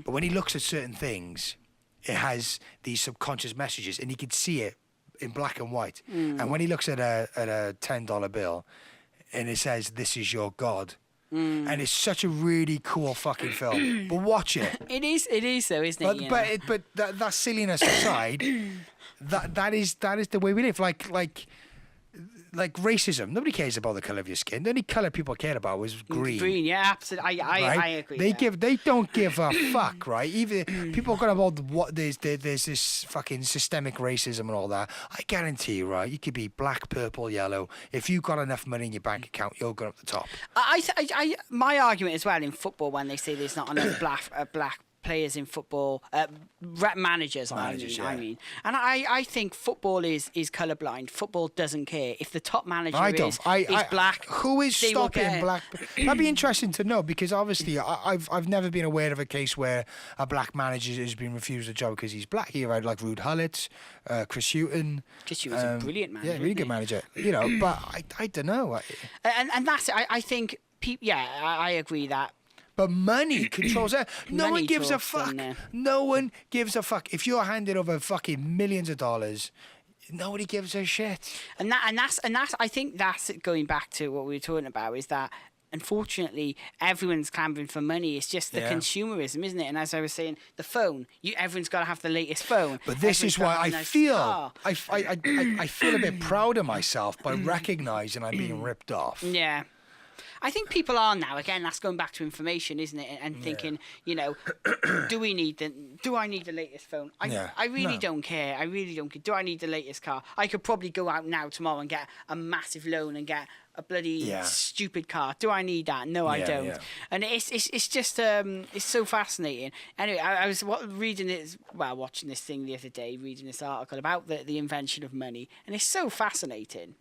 Speaker 1: But when he looks at certain things, it has these subconscious messages, and he can see it in black and white. And when he looks at a $10 bill, and it says, "This is your God." And it's such a really cool fucking film. But watch it.
Speaker 2: It is though, isn't it?
Speaker 1: But that silliness aside, that is the way we live. Like racism. Nobody cares about the colour of your skin. The only colour people cared about was green.
Speaker 2: Green, yeah, absolutely. I agree.
Speaker 1: They don't give a fuck, right? Even people got about there's this fucking systemic racism and all that. I guarantee you, right? You could be black, purple, yellow. If you got enough money in your bank account, you'll go up the top.
Speaker 2: My argument as well in football when they say there's not enough black players in football, managers. I mean, and I think football is colourblind. Football doesn't care if the top manager is black.
Speaker 1: Who is
Speaker 2: they
Speaker 1: stopping black? That'd be interesting to know, because obviously I've never been aware of a case where a black manager has been refused a job because he's black. Here, I'd like Ruud Gullit, Chris Hughton.
Speaker 2: Chris Hughton's a brilliant manager.
Speaker 1: Yeah, really good manager. But I don't know.
Speaker 2: And that's I think. I agree that.
Speaker 1: But money controls it. No one gives a fuck. No one gives a fuck. If you're handed over fucking millions of dollars, nobody gives a shit.
Speaker 2: And that's I think that's going back to what we were talking about, is that unfortunately everyone's clamoring for money. It's just the consumerism, isn't it? And as I was saying, the phone. Everyone's got to have the latest phone.
Speaker 1: But this is why I feel I feel a bit proud of myself by recognising I'm being ripped off.
Speaker 2: Yeah. I think people are now. Again, that's going back to information, isn't it? And thinking, do I need the latest phone? I really don't care. I really don't care. Do I need the latest car? I could probably go out now tomorrow and get a massive loan and get a bloody stupid car. Do I need that? No, I don't. Yeah. And it's just it's so fascinating. Anyway, I was watching this thing the other day, reading this article about the invention of money, and it's so fascinating.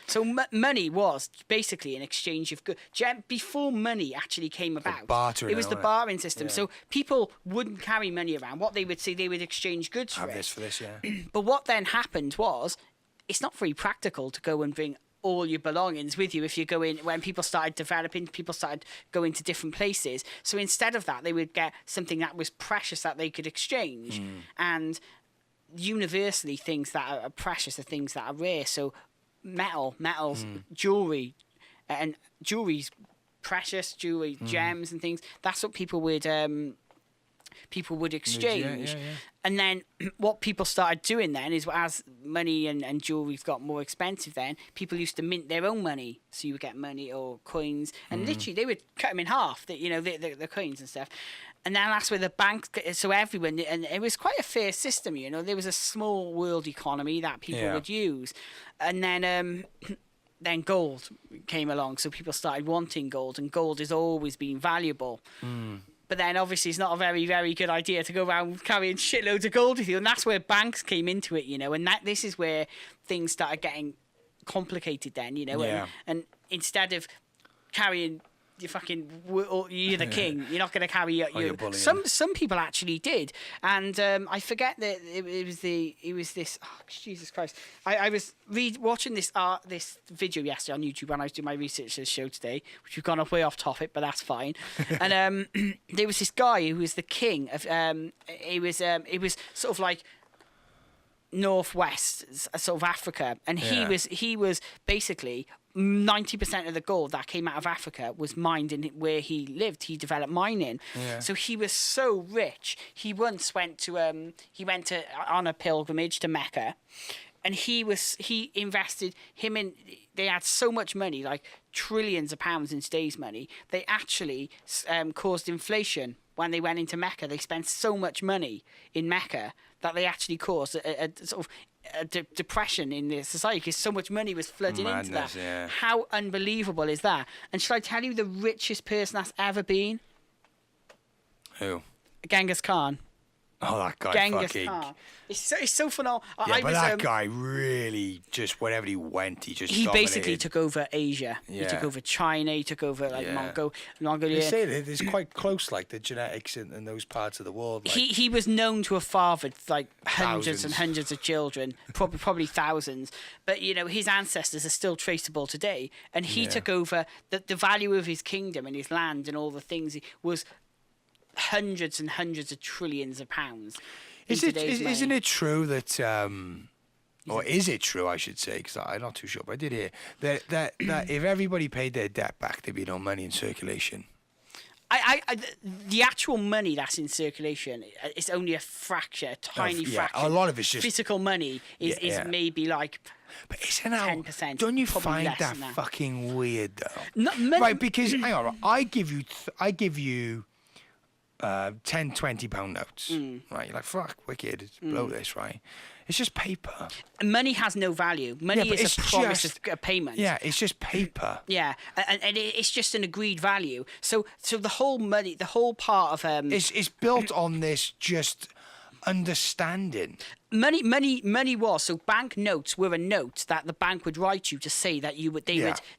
Speaker 2: So money was basically an exchange of goods. Before money actually came about, it was the bartering system. Yeah. So people wouldn't carry money around. What they would say, they would exchange goods for it.
Speaker 1: Have this for this, yeah.
Speaker 2: But what then happened was, it's not very practical to go and bring all your belongings with you if you go in. When people started developing, people started going to different places. So instead of that, they would get something that was precious that they could exchange. And universally, things that are precious are things that are rare. So metals, jewelry, and jewelry's precious, gems and things. That's what people would exchange. Yeah. And then what people started doing then is, as money and jewelry's got more expensive, then people used to mint their own money. So you would get money or coins, and literally they would cut them in half. The coins and stuff. And then that's where the banks, so everyone, and it was quite a fair system, there was a small world economy that people would use. And then gold came along, so people started wanting gold, and gold has always been valuable. But then obviously it's not a very, very good idea to go around carrying shitloads of gold with you, and that's where banks came into it, and this is where things started getting complicated then, and instead of carrying you're the king. You're not going to carry your some people actually did, and I forget that it was this. Oh, Jesus Christ! I was watching this video yesterday on YouTube when I was doing my research for the show today, which we've gone way off topic, but that's fine. And there was this guy who was the king of it was sort of like northwest sort of Africa, and he was basically 90% of the gold that came out of Africa was mined in where he lived. He developed mining, so he was so rich. He once went on a pilgrimage to Mecca, and he invested they had so much money, like trillions of pounds in today's money. They actually caused inflation when they went into Mecca. They spent so much money in Mecca that they actually caused a sort of a depression in the society because so much money was flooding into that. Yeah. How unbelievable is that? And shall I tell you the richest person that's ever been?
Speaker 1: Who?
Speaker 2: Genghis Khan.
Speaker 1: Oh, that guy
Speaker 2: Genghis
Speaker 1: fucking...
Speaker 2: Khan. It's so phenomenal.
Speaker 1: Yeah, but that guy really just, wherever he went, he dominated.
Speaker 2: Basically took over Asia.
Speaker 1: Yeah.
Speaker 2: He took over China. He took over Mongolia.
Speaker 1: They say that it's quite close, like the genetics in those parts of the world. Like,
Speaker 2: he was known to have fathered like hundreds and hundreds of children, probably thousands. But his ancestors are still traceable today, and he took over the value of his kingdom and his land and all the things was hundreds and hundreds of trillions of pounds.
Speaker 1: Isn't it true that, or is it true, I should say, because I'm not too sure, but I did hear that if everybody paid their debt back, there'd be no money in circulation?
Speaker 2: The actual money that's in circulation is only a fraction, a tiny fraction.
Speaker 1: A lot of it's just
Speaker 2: physical money is maybe like.
Speaker 1: But isn't that
Speaker 2: 10%?
Speaker 1: Don't you find that fucking weird though?
Speaker 2: Right,
Speaker 1: because hang on, I give you 10, 20 pound notes, right? You're like, fuck, wicked, blow this, right? It's just paper.
Speaker 2: Money has no value. Money is a promise of a payment.
Speaker 1: Yeah, it's just paper.
Speaker 2: Yeah, and it's just an agreed value. So the whole money, the whole part of
Speaker 1: it's built on this just understanding.
Speaker 2: Money was so bank notes were a note that the bank would write you to say that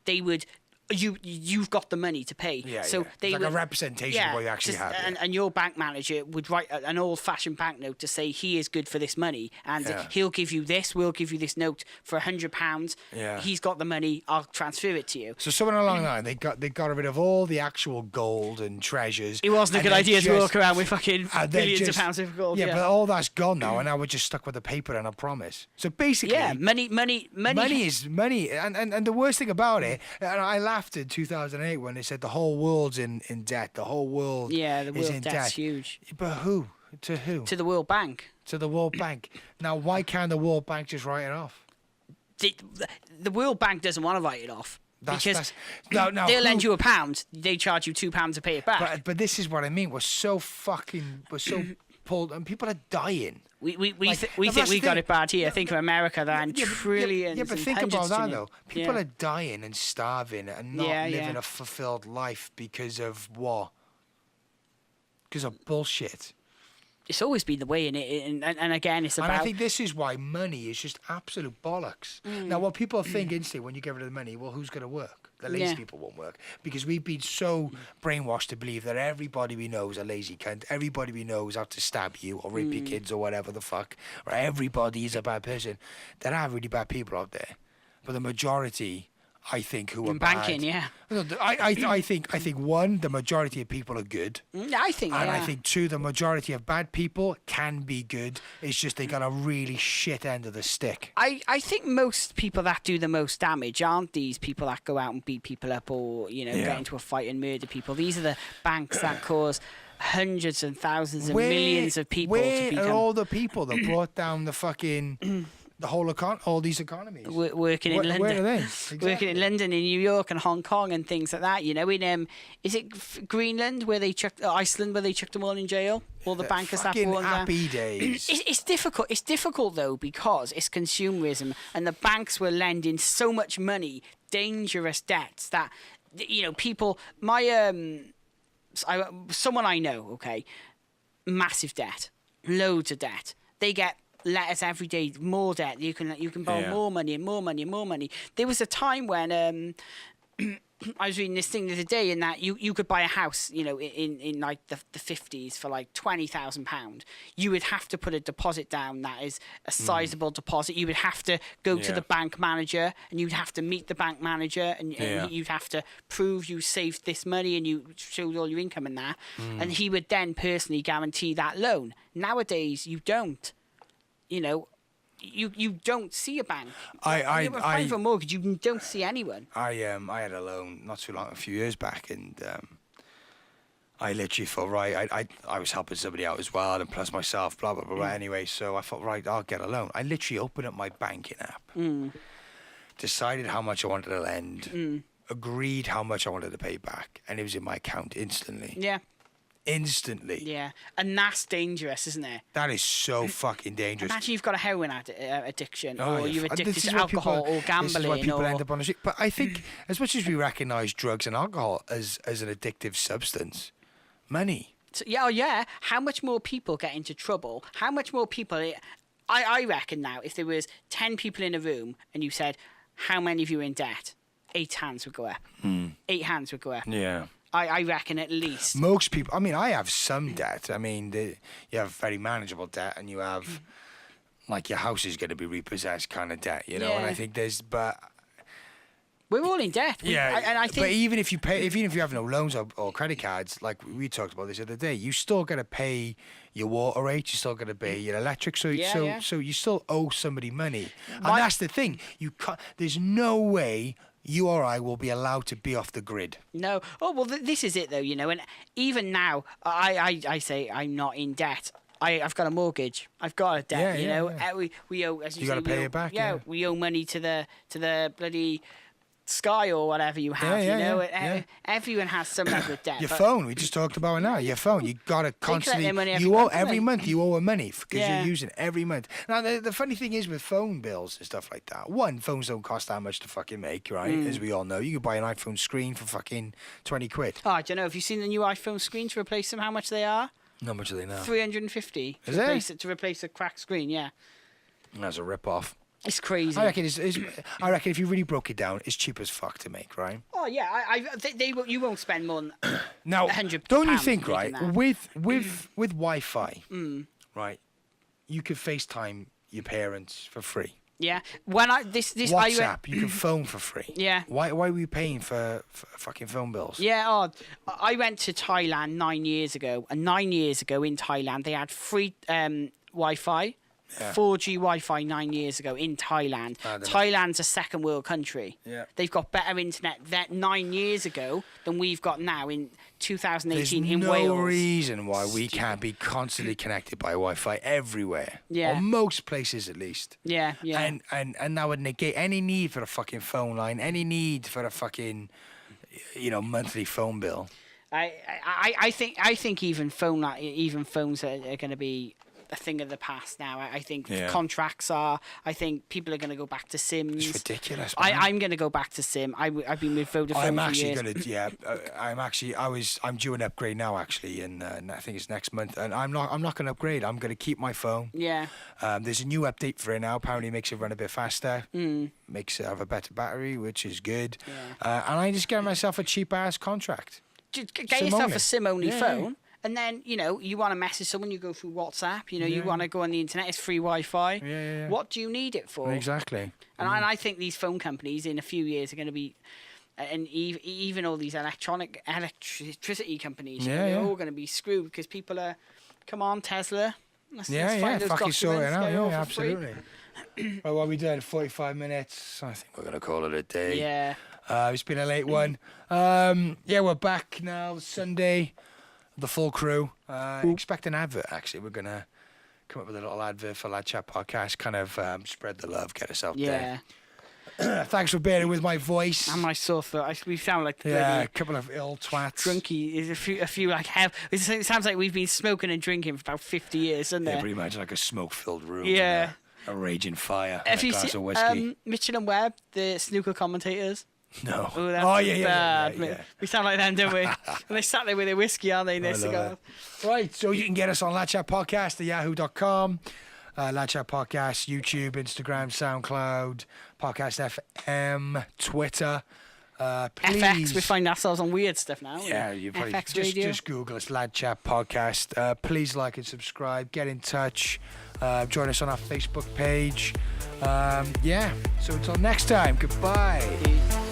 Speaker 2: they would. You've got the money to pay.
Speaker 1: They like a representation of what you actually have.
Speaker 2: And your bank manager would write an old-fashioned banknote to say he is good for this money, and he'll give you this. We'll give you this note for £100.
Speaker 1: Yeah.
Speaker 2: He's got the money. I'll transfer it to you.
Speaker 1: So somewhere along the line, they got rid of all the actual gold and treasures.
Speaker 2: It wasn't a good idea to walk around with fucking billions of pounds of gold.
Speaker 1: Yeah, but all that's gone now, and now we're just stuck with the paper and a promise. So basically, money is money, and the worst thing about it, and I laughed in 2008 when they said the whole world's in debt. The whole world
Speaker 2: the
Speaker 1: is
Speaker 2: world
Speaker 1: in
Speaker 2: debt's
Speaker 1: debt.
Speaker 2: Huge.
Speaker 1: But who? To who?
Speaker 2: To the World Bank.
Speaker 1: To the World Bank. Now, why can't the World Bank just write it off?
Speaker 2: The World Bank doesn't want to write it off. They'll lend you £1. They charge you £2 to pay it back.
Speaker 1: But this is what I mean. We're so pulled, and people are dying.
Speaker 2: We think we got it bad here. Think of America, trillions.
Speaker 1: Yeah, but think about that though. People are dying and starving and not living a fulfilled life because of what? Because of bullshit.
Speaker 2: It's always been the way in it, and again, it's about.
Speaker 1: And I think this is why money is just absolute bollocks. Now, what people think instantly when you get rid of the money, well, who's going to work? The lazy people won't work because we've been so brainwashed to believe that everybody we know is a lazy cunt. Everybody we know is out to stab you or rape your kids or whatever the fuck. Or everybody is a bad person. There are really bad people out there, but the majority, I think, who are
Speaker 2: banking,
Speaker 1: bad. I think one, the majority of people are good.
Speaker 2: I think,
Speaker 1: and I think two, the majority of bad people can be good. It's just they got a really shit end of the stick.
Speaker 2: I think most people that do the most damage aren't these people that go out and beat people up or get into a fight and murder people. These are the banks that cause hundreds and thousands and millions of people to become.
Speaker 1: Where are all the people that brought down the fucking the whole all these economies
Speaker 2: working in London?
Speaker 1: Where are they? Exactly.
Speaker 2: Working in London, in New York, and Hong Kong, and things like that. In is it Greenland where they chucked Iceland where they chucked them all in jail? All the bankers that brought them
Speaker 1: happy days.
Speaker 2: It's difficult. It's difficult though because it's consumerism, and the banks were lending so much money, dangerous debts that people. Someone I know, massive debt, loads of debt. They get letters every day, more debt. You can borrow more money and more money and more money. There was a time when I was reading this thing the other day in that you could buy a house, in like the 50s for like £20,000. You would have to put a deposit down that is a sizable deposit. You would have to go to the bank manager, and you'd have to meet the bank manager, and you'd have to prove you saved this money and you showed all your income and that. And he would then personally guarantee that loan. Nowadays, you don't. You don't see a bank. You apply for a mortgage, you don't see anyone.
Speaker 1: I had a loan not too long, a few years back, and I literally thought, right, I was helping somebody out as well, and plus myself, blah blah blah. Anyway, so I thought, right, I'll get a loan. I literally opened up my banking app, decided how much I wanted to lend, agreed how much I wanted to pay back, and it was in my account instantly.
Speaker 2: Yeah.
Speaker 1: Instantly.
Speaker 2: Yeah, and that's dangerous, isn't it?
Speaker 1: That is so fucking dangerous.
Speaker 2: Imagine you've got a heroin addiction, or you're
Speaker 1: This
Speaker 2: addicted
Speaker 1: is
Speaker 2: to
Speaker 1: why
Speaker 2: alcohol or gambling.
Speaker 1: This is why people end up on the street. But I think, as much as we recognise drugs and alcohol as an addictive substance, money.
Speaker 2: So, yeah. How much more people get into trouble? How much more people... I reckon now, if there was 10 people in a room and you said, how many of you are in debt? 8 hands would go up. 8 hands would go up.
Speaker 1: Yeah.
Speaker 2: I reckon at least.
Speaker 1: Most people, I mean, I have some debt. I mean, you have very manageable debt, and you have, like, your house is going to be repossessed kind of debt, And I think but
Speaker 2: we're all in debt. And I think,
Speaker 1: but even if you have no loans or credit cards, like we talked about this the other day, you still got to pay your water rate, you still got to pay your electric, so you still owe somebody money, and that's the thing. You can't. There's no way you or I will be allowed to be off the grid.
Speaker 2: No. Oh, well, this is it, though, And even now, I say I'm not in debt. I've got a mortgage. I've got a debt, We owe, as you
Speaker 1: got to pay
Speaker 2: owe,
Speaker 1: it back.
Speaker 2: Yeah, we owe money to the bloody Sky or whatever you have, Everyone has some level of debt.
Speaker 1: Your phone, we just talked about it now. Your phone, you got to constantly... Every month you owe money because you're using it every month. Now, the funny thing is with phone bills and stuff like that, one, phones don't cost that much to fucking make, right? As we all know. You could buy an iPhone screen for fucking 20 quid.
Speaker 2: Oh, I don't know. Have you seen the new iPhone screen to replace them? How much they are?
Speaker 1: How much are they now?
Speaker 2: 350 to replace a cracked screen, yeah.
Speaker 1: That's a rip-off.
Speaker 2: It's crazy.
Speaker 1: I reckon if you really broke it down, it's cheap as fuck to make, right?
Speaker 2: Oh yeah, you won't spend more than
Speaker 1: now.
Speaker 2: £100.
Speaker 1: Don't you think, right? With Wi-Fi, right? You could FaceTime your parents for free.
Speaker 2: Yeah.
Speaker 1: WhatsApp, you can phone for free.
Speaker 2: Yeah.
Speaker 1: Why were you paying for fucking phone bills?
Speaker 2: Yeah. Oh, I went to Thailand 9 years ago, and 9 years ago in Thailand they had free Wi-Fi. 4G Wi-Fi 9 years ago in Thailand. Thailand's a second world country.
Speaker 1: Yeah.
Speaker 2: They've got better internet 9 years ago than we've got now in 2018 in
Speaker 1: Wales.
Speaker 2: Wales.
Speaker 1: There's no reason why we can't be constantly connected by Wi-Fi everywhere.
Speaker 2: Yeah.
Speaker 1: Or most places at least.
Speaker 2: Yeah.
Speaker 1: And that would negate any need for a fucking phone line, any need for a fucking, monthly phone bill.
Speaker 2: I think even phones are going to be a thing of the past now. I think contracts are. I think people are going to go back to SIMs.
Speaker 1: It's ridiculous, man.
Speaker 2: I'm going to go back to SIM. I've been with Vodafone for years.
Speaker 1: I'm due an upgrade now, actually, and I think it's next month. And I'm not going to upgrade. I'm going to keep my phone.
Speaker 2: Yeah.
Speaker 1: There's a new update for it now. Apparently, it makes it run a bit faster. Makes it have a better battery, which is good.
Speaker 2: Yeah.
Speaker 1: And I just get myself a cheap ass contract.
Speaker 2: Get yourself a SIM-only phone. And then, you want to message someone, you go through WhatsApp, you want to go on the internet, it's free Wi-Fi.
Speaker 1: Yeah.
Speaker 2: What do you need it for?
Speaker 1: Exactly.
Speaker 2: And I think these phone companies in a few years are going to be, and even all these electricity companies, they're all going to be screwed because people are, come on, Tesla. Let's find those
Speaker 1: fucking sort it out.
Speaker 2: Yeah,
Speaker 1: absolutely. Well, what we did, 45 minutes. I think we're going to call it a day.
Speaker 2: Yeah.
Speaker 1: It's been a late one. We're back now, Sunday. The full crew. Expect an advert, actually. We're going to come up with a little advert for Lad Chat Podcast, kind of spread the love, get us out there. Thanks for bearing with my voice.
Speaker 2: And my sore throat. We sound like
Speaker 1: a couple of ill twats.
Speaker 2: Drunky. A few like hell. It sounds like we've been smoking and drinking for about 50 years, doesn't it?
Speaker 1: Yeah, pretty much like a smoke-filled room.
Speaker 2: Yeah.
Speaker 1: A raging fire.
Speaker 2: Have
Speaker 1: and a glass of whiskey.
Speaker 2: Mitchell and Webb, the snooker commentators?
Speaker 1: No.
Speaker 2: Oh, that's bad. We sound like them, don't we? And they sat there with their whiskey, aren't they, in their cigars?
Speaker 1: Right, so you can get us on Lad Chat Podcast at yahoo.com. Lad Chat Podcast, YouTube, Instagram, SoundCloud, Podcast FM, Twitter. Please.
Speaker 2: FX, we find ourselves on weird stuff now.
Speaker 1: Yeah, you probably
Speaker 2: FX radio.
Speaker 1: just Google us, Lad Chat Podcast. Please like and subscribe. Get in touch. Join us on our Facebook page. So until next time, goodbye.